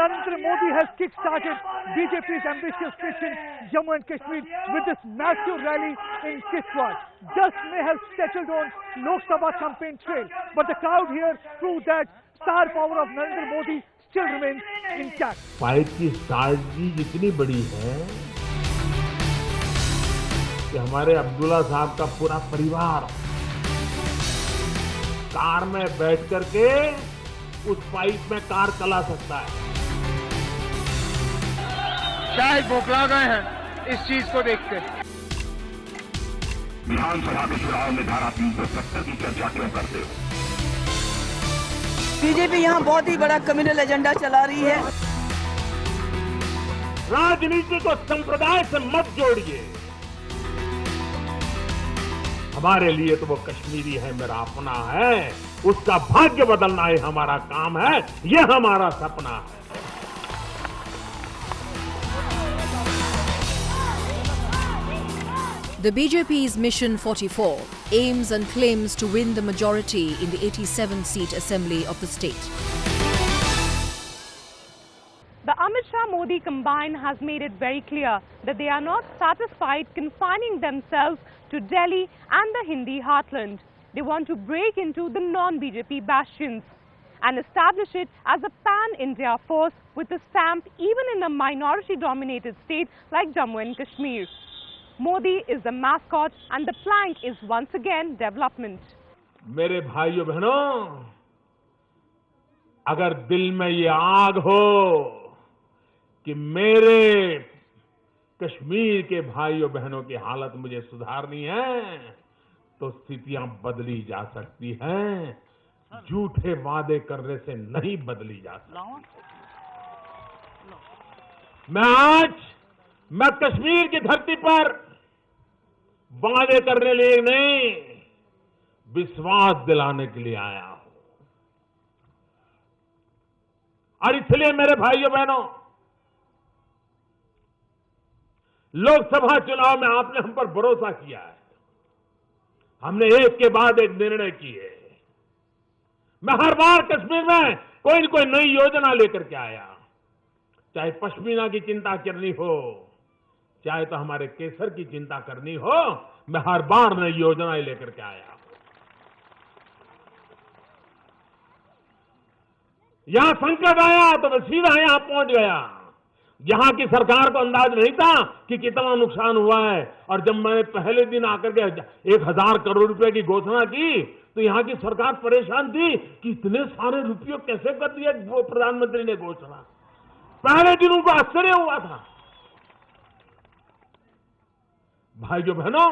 Narendra Modi has kick-started BJP's ambitious mission Jammu and Kashmir with this massive rally in Kiswar. Dust may have settled on Lok Sabha campaign trail, but the crowd here proved that star power of Narendra Modi still remains intact. Fight की strategy इतनी बड़ी है कि हमारे अब्दुल्ला साहब का पूरा परिवार कार में बैठ करके उस पाइप में कार चला सकता है। शायद बौखला गए हैं इस चीज को देखकर। विधानसभा के चुनाव में धारा 370 की चर्चा क्यों करते हो? बीजेपी यहाँ बहुत ही बड़ा कम्युनल एजेंडा चला रही है। राजनीति को संप्रदाय से मत जोड़िए। हमारे लिए तो वो कश्मीरी है, मेरा अपना है, उसका भाग्य बदलना ही हमारा काम है, ये हमारा सपना है। The BJP's Mission 44 aims and claims to win the majority in the 87-seat assembly of the state. The Amit Shah-Modi combine has made it very clear that they are not satisfied confining themselves to Delhi and the Hindi heartland. They want to break into the non-BJP bastions and establish it as a pan-India force with a stamp even in a minority-dominated state like Jammu and Kashmir. Modi is the mascot and the plank is once again development. मेरे भाइयों बहनों, अगर दिल में ये आग हो कि मेरे कश्मीर के भाइयों बहनों की हालत मुझे सुधारनी है, तो स्थितियां बदली जा सकती हैं, झूठे वादे करने से नहीं बदली जा सकती। मैं कश्मीर की धरती पर वादे करने लिए नहीं, विश्वास दिलाने के लिए आया हूं। और इसलिए मेरे भाइयों बहनों, लोकसभा चुनाव में आपने हम पर भरोसा किया है। हमने एक के बाद एक निर्णय किए। मैं हर बार कश्मीर में कोई न कोई नई योजना लेकर के आया, चाहे पश्मीना की चिंता करनी हो, चाहे तो हमारे केसर की चिंता करनी हो, मैं हर बार नई योजनाएं लेकर के आया। यहां संकट आया तो मैं सीधा यहां पहुंच गया। यहां की सरकार को अंदाज नहीं था कि कितना नुकसान हुआ है, और जब मैंने पहले दिन आकर के 1000 करोड़ रुपए की घोषणा की तो यहां की सरकार परेशान थी कि इतने सारे रुपये कैसे कर दिया वो प्रधानमंत्री ने घोषणा। पहले दिन उनको आश्चर्य हुआ था। भाइयों बहनों,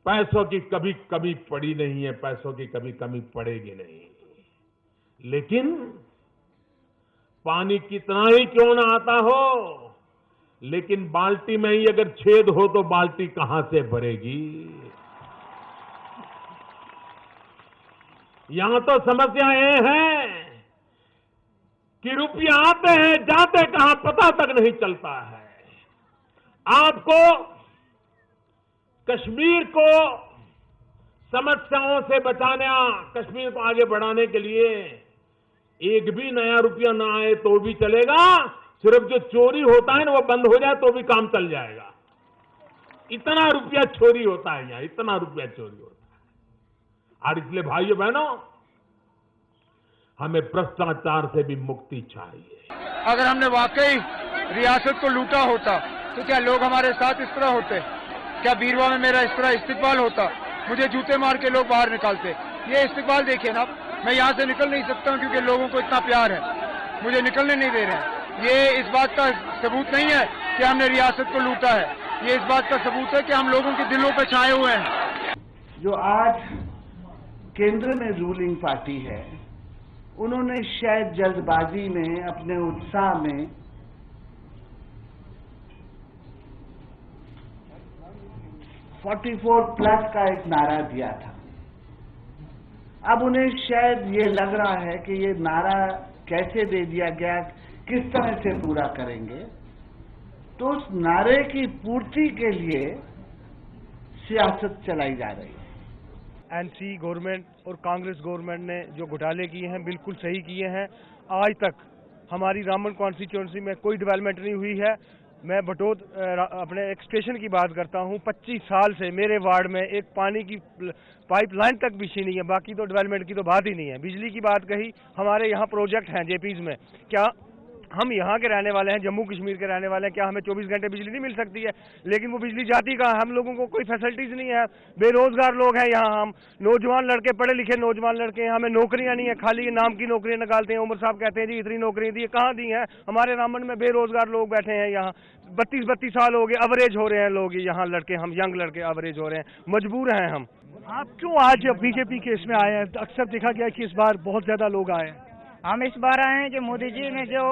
पैसों की कभी कमी पड़ी नहीं है, पैसों की कभी कमी पड़ेगी नहीं, लेकिन पानी कितना ही क्यों ना आता हो, लेकिन बाल्टी में ही अगर छेद हो तो बाल्टी कहां से भरेगी। यहां तो समस्या ये है कि रुपये आते हैं, जाते कहां पता तक नहीं चलता है। आपको कश्मीर को समस्याओं से बचाने, कश्मीर को आगे बढ़ाने के लिए एक भी नया रुपया ना आए तो भी चलेगा, सिर्फ जो चोरी होता है ना वो बंद हो जाए तो भी काम चल जाएगा। इतना रुपया चोरी होता है यहां, इतना रुपया चोरी होता है। और इसलिए भाइयों बहनों, हमें भ्रष्टाचार से भी मुक्ति चाहिए। अगर हमने वाकई रियासत को लूटा होता तो क्या लोग हमारे साथ इस तरह होते? क्या बीरवा में मेरा इस तरह इस्तिकबाल होता? मुझे जूते मार के लोग बाहर निकालते। ये इस्तिकबाल देखिए ना, मैं यहाँ से निकल नहीं सकता हूँ क्योंकि लोगों को इतना प्यार है, मुझे निकलने नहीं दे रहे हैं। ये इस बात का सबूत नहीं है कि हमने रियासत को लूटा है, ये इस बात का सबूत है कि हम लोगों के दिलों पे छाए हुए हैं। जो आज केंद्र में रूलिंग पार्टी है, उन्होंने शायद जल्दबाजी में, अपने उत्साह में 44+ का एक नारा दिया था। अब उन्हें शायद ये लग रहा है कि ये नारा कैसे दे दिया गया, किस तरह से पूरा करेंगे, तो उस नारे की पूर्ति के लिए सियासत चलाई जा रही है। एनसी गवर्नमेंट और कांग्रेस गवर्नमेंट ने जो घोटाले किए हैं बिल्कुल सही किए हैं, आज तक हमारी रामबन कॉन्स्टिट्यूंसी में कोई डेवलपमेंट नहीं हुई है। मैं बटोत अपने एक स्टेशन की बात करता हूँ, 25 साल से मेरे वार्ड में एक पानी की पाइपलाइन तक बिछी नहीं है, बाकी तो डेवलपमेंट की तो बात ही नहीं है। बिजली की बात कही, हमारे यहाँ प्रोजेक्ट हैं जेपीज में, क्या हम यहाँ के रहने वाले हैं, जम्मू कश्मीर के रहने वाले हैं, क्या हमें 24 घंटे बिजली नहीं मिल सकती है? लेकिन वो बिजली जाती कहाँ? हम लोगों को कोई फैसिलिटीज नहीं है, बेरोजगार लोग हैं यहाँ, हम नौजवान लड़के, पढ़े लिखे नौजवान लड़के हैं, हमें नौकरियां नहीं है, खाली नाम की नौकरियां निकालते हैं। उमर साहब कहते हैं जी इतनी नौकरियां दी, कहाँ दी हैं? हमारे रामबन में बेरोजगार लोग बैठे हैं यहाँ, 32 साल हो गए, एवरेज हो रहे हैं लोग यहाँ, लड़के, हम यंग लड़के एवरेज हो रहे हैं, मजबूर हैं हम। आप क्यों आज बीजेपी के इसमें आए हैं? अक्सर देखा गया कि इस बार बहुत ज्यादा लोग आए हैं। हम इस बार आए हैं कि मोदी जी ने जो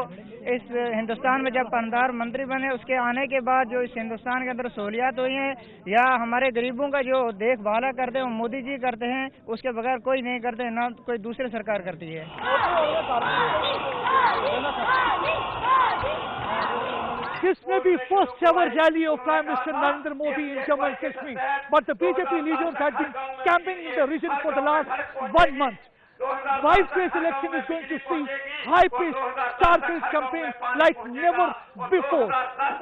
इस हिंदुस्तान में जब प्रधानमंत्री बने उसके आने के बाद जो इस हिंदुस्तान के अंदर सहूलियात हुई हैं या हमारे गरीबों का जो देखभाल करते हैं वो मोदी जी करते हैं, उसके बगैर कोई नहीं करते, ना कोई दूसरी सरकार करती है। This may be first ever rally of Prime Minister Narendra Modi in Jammu and Kashmir, but the BJP leaders have been camping in the region for the last 1 month. Vice-based election is going to see high-paced, star-paced campaigns like never before.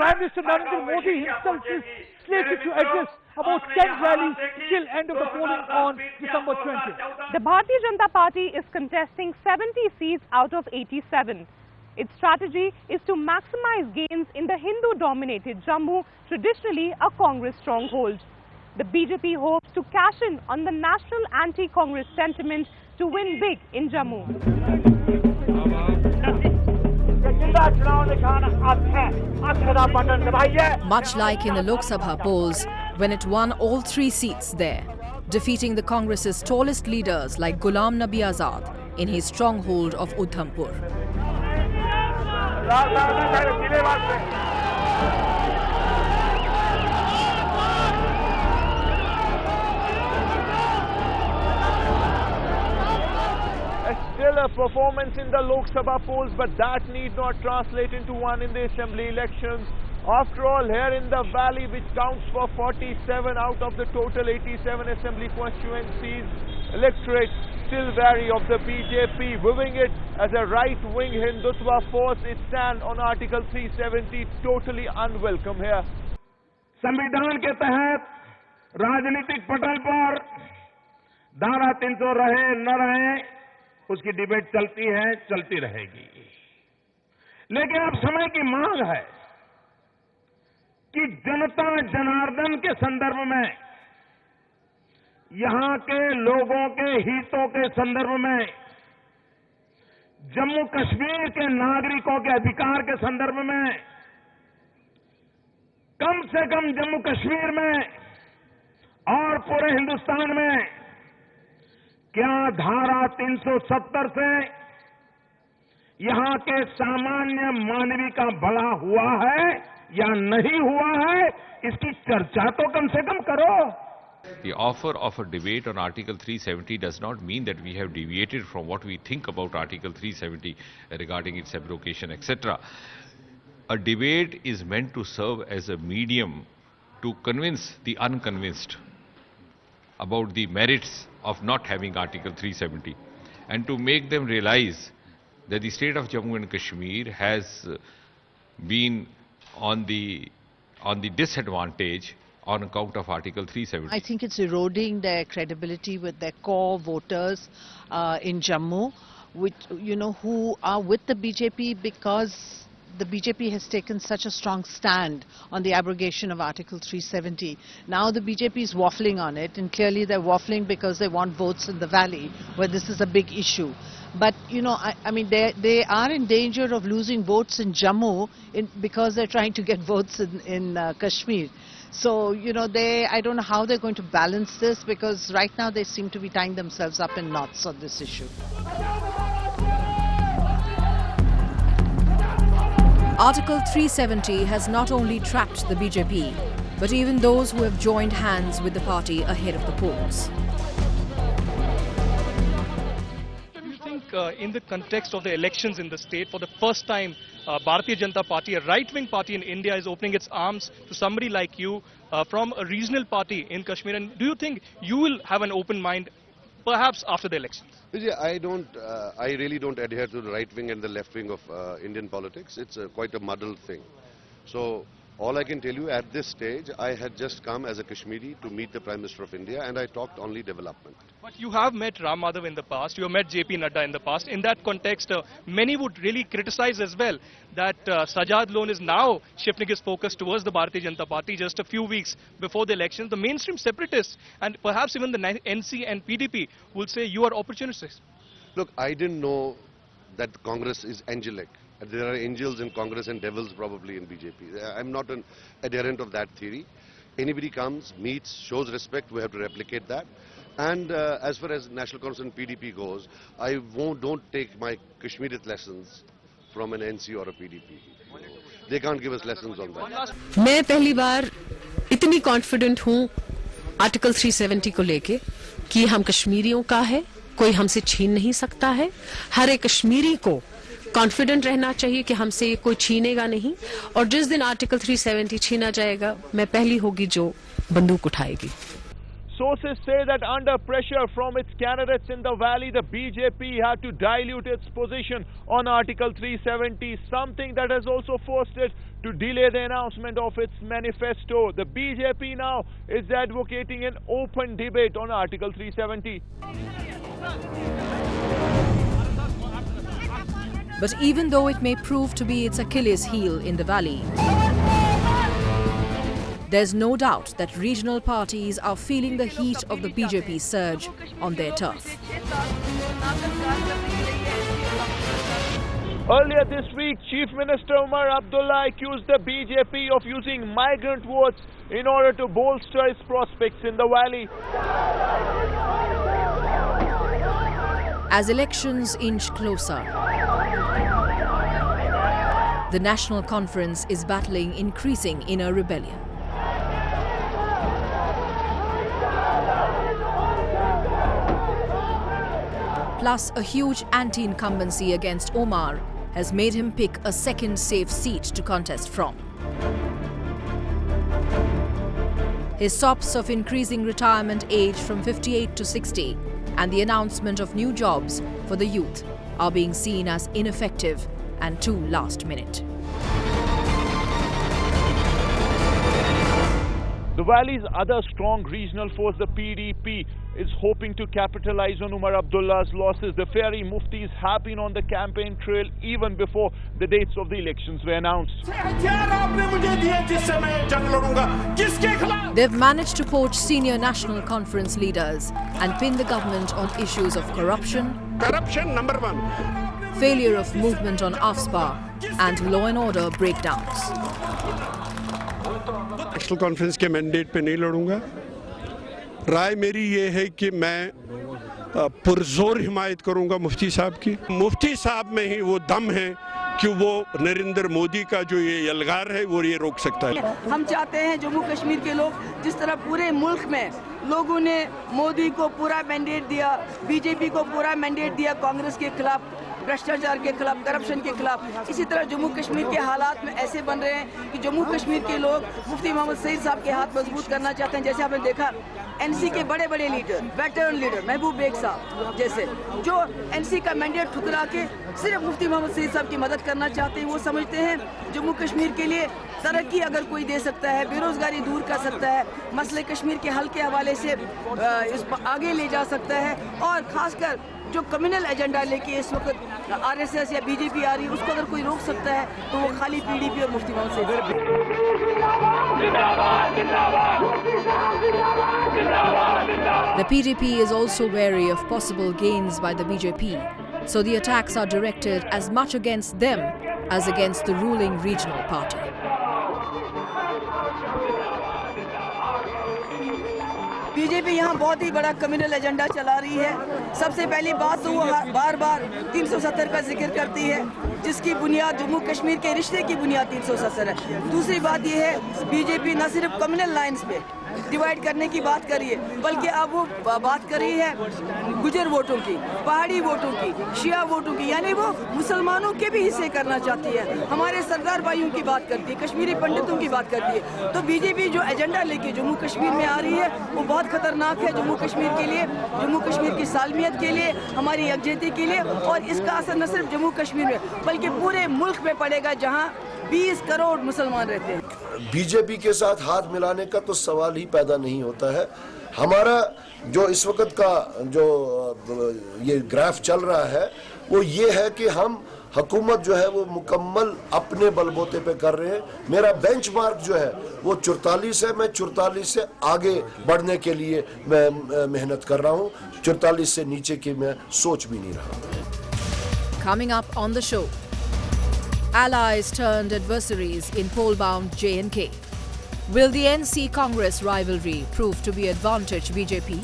Prime Minister Narendra Modi himself is slated to address about 10 rallies till end of the polling on December 20th. The Bharatiya Janata Party is contesting 70 seats out of 87. Its strategy is to maximize gains in the Hindu-dominated Jammu, traditionally a Congress stronghold. The BJP hopes to cash in on the national anti-Congress sentiment to win big in Jammu. Much like in the Lok Sabha polls, when it won all 3 seats there, defeating the Congress's tallest leaders like Ghulam Nabi Azad in his stronghold of Udhampur. Still a performance in the Lok Sabha polls, but that need not translate into one in the assembly elections. After all, here in the valley, which counts for 47 out of the total 87 assembly constituencies, electorate still wary of the BJP, viewing it as a right-wing Hindutva force. It stands on Article 370, totally unwelcome here. संविधान के तहत राजनीतिक पटल पर धारा 300 रहे न रहे, उसकी डिबेट चलती है, चलती रहेगी। लेकिन अब समय की मांग है कि जनता जनार्दन के संदर्भ में, यहां के लोगों के हितों के संदर्भ में, जम्मू कश्मीर के नागरिकों के अधिकार के संदर्भ में, कम से कम जम्मू कश्मीर में और पूरे हिंदुस्तान में क्या धारा 370 से यहां के सामान्य मानवी का भला हुआ है या नहीं हुआ है, इसकी चर्चा तो कम से कम करो। The offer of a debate on Article 370 does not mean that we have deviated from what we think about Article 370 regarding its abrogation, etc. A debate is meant to serve as a medium to convince the unconvinced about the merits of not having Article 370 and to make them realize that the state of Jammu and Kashmir has been on the disadvantage on account of Article 370. I think it's eroding their credibility with their core voters in Jammu, which, you know, who are with the BJP because the BJP has taken such a strong stand on the abrogation of Article 370. Now the BJP is waffling on it, and clearly they're waffling because they want votes in the valley, where this is a big issue. But, you know, I mean, they are in danger of losing votes in Jammu because they're trying to get votes in Kashmir. So, you know, I don't know how they're going to balance this, because right now they seem to be tying themselves up in knots on this issue. Article 370 has not only trapped the BJP, but even those who have joined hands with the party ahead of the polls. Do you think in the context of the elections in the state, for the first time, Bharatiya Janata Party, a right-wing party in India, is opening its arms to somebody like you from a regional party in Kashmir? And do you think you will have an open mind perhaps after the elections? I really don't adhere to the right wing and the left wing of Indian politics. It's quite a muddled thing. So all I can tell you at this stage, I had just come as a Kashmiri to meet the Prime Minister of India, and I talked only development. But you have met Ram Madhav in the past, you have met JP Nadda in the past. In that context, many would really criticize as well that Sajad Lone is now shifting his focus towards the Bharatiya Janata Party just a few weeks before the elections. The mainstream separatists and perhaps even the NC and PDP will say you are opportunists. Look, I didn't know that Congress is angelic. There are angels in Congress and devils probably in BJP. I'm not an adherent of that theory. Anybody comes, meets, shows respect, we have to replicate that. And as far as National Congress and PDP goes, I don't take my Kashmiri lessons from an NC or a PDP. They can't give us lessons on that. मैं पहली बार इतनी confident हूँ article 370 को लेके कि हम कश्मीरियों का है, कोई हमसे छीन नहीं सकता है। हर एक कश्मीरी को कॉन्फिडेंट रहना चाहिए कि हमसे ये कोई छीनेगा नहीं, और जिस दिन आर्टिकल 370 छीना जाएगा मैं पहली होगी जो बंदूक उठाएगी। Sources say that under pressure from its candidates in the valley, the BJP had to dilute its position on Article 370, something that has also forced it to delay the announcement of its manifesto. The BJP now is advocating an open debate on Article 370. But even though it may prove to be its Achilles heel in the valley, there's no doubt that regional parties are feeling the heat of the BJP surge on their turf. Earlier this week, Chief Minister Umar Abdullah accused the BJP of using migrant votes in order to bolster its prospects in the valley. As elections inch closer, the National Conference is battling increasing inner rebellion. Plus, a huge anti-incumbency against Omar has made him pick a second safe seat to contest from. His sops of increasing retirement age from 58 to 60 and the announcement of new jobs for the youth are being seen as ineffective and too last minute. The valley's other strong regional force, the PDP, is hoping to capitalize on Umar Abdullah's losses. The fiery muftis have been on the campaign trail even before the dates of the elections were announced. They've managed to poach senior National Conference leaders and pin the government on issues of corruption, number one, failure of movement on AFSPA, and law and order breakdowns. National conference के mandate पे नहीं लड़ूंगा। राय मेरी ये है कि मैं पुरजोर हिमायत करूंगा मुफ्ती साहब की। मुफ्ती साहब में ही वो दम है कि वो नरेंद्र मोदी का जो ये यलगार है वो ये रोक सकता है। हम चाहते हैं जम्मू कश्मीर के लोग जिस तरह पूरे मुल्क में लोगों ने मोदी को पूरा मैंडेट दिया, बीजेपी को पूरा मैंडेट दिया कांग्रेस के खिलाफ, भ्रष्टाचार के खिलाफ, करप्शन के खिलाफ, इसी तरह जम्मू कश्मीर के हालात में ऐसे बन रहे हैं कि जम्मू कश्मीर के लोग मुफ्ती मोहम्मद सईद साहब के हाथ मजबूत करना चाहते हैं। जैसे आपने देखा एनसी के बड़े बड़े लीडर, वेटरन लीडर महबूब बेग साहब जैसे, जो एनसी का मैंडेट ठुकरा के सिर्फ मुफ्ती मोहम्मद सईद साहब की मदद करना चाहते हैं। वो समझते हैं जम्मू कश्मीर के लिए तरक्की अगर कोई दे सकता है, बेरोजगारी दूर कर सकता है, मसले कश्मीर के हल के हवाले से इस आगे ले जा सकता है, और खासकर जो कम्युनल एजेंडा लेके इस वक्त आरएसएस या बीजेपी आ रही है, उसको अगर कोई रोक सकता है तो वो खाली पीडीपी और Mufti Mohammad Sayeed. The PDP is also wary of possible gains by the BJP, so the attacks are directed as much against them as against the ruling regional party. BJP यहाँ बहुत ही बड़ा कम्युनल एजेंडा चला रही है। सबसे पहली बात तो वो बार बार 370 का जिक्र करती है, जिसकी बुनियाद जम्मू कश्मीर के रिश्ते की बुनियाद 370 है। दूसरी बात ये है बीजेपी न सिर्फ कम्युनल लाइंस पे डिवाइड करने की बात करी है, बल्कि अब वो बात कर रही है गुजर वोटों की, पहाड़ी वोटों की, शिया वोटों की, यानी वो मुसलमानों के भी हिस्से करना चाहती है, हमारे सरदार भाइयों की बात करती है, कश्मीरी पंडितों की बात करती है। तो बीजेपी जो एजेंडा लेके जम्मू कश्मीर में आ रही है वो बहुत खतरनाक है जम्मू कश्मीर के लिए, जम्मू कश्मीर की सालमियत के लिए, हमारी यकजहती के लिए, और इसका असर न सिर्फ जम्मू कश्मीर में बल्कि पूरे मुल्क में पड़ेगा जहां 20 करोड़ मुसलमान रहते हैं। बीजेपी के साथ हाथ मिलाने का तो सवाल ही पैदा नहीं होता है। हमारा जो इस वक्त का जो ये ग्राफ चल रहा है वो ये है कि हम हुकूमत जो है वो मुकम्मल अपने बलबूते पे कर रहे हैं। मेरा बेंचमार्क जो है वो 44 है, मैं 44 से आगे बढ़ने के लिए मैं मेहनत कर रहा हूँ, 44 से नीचे की मैं सोच भी नहीं रहा। Coming up on the show, allies turned adversaries in poll-bound J&K. Will the NC Congress rivalry prove to be advantage BJP?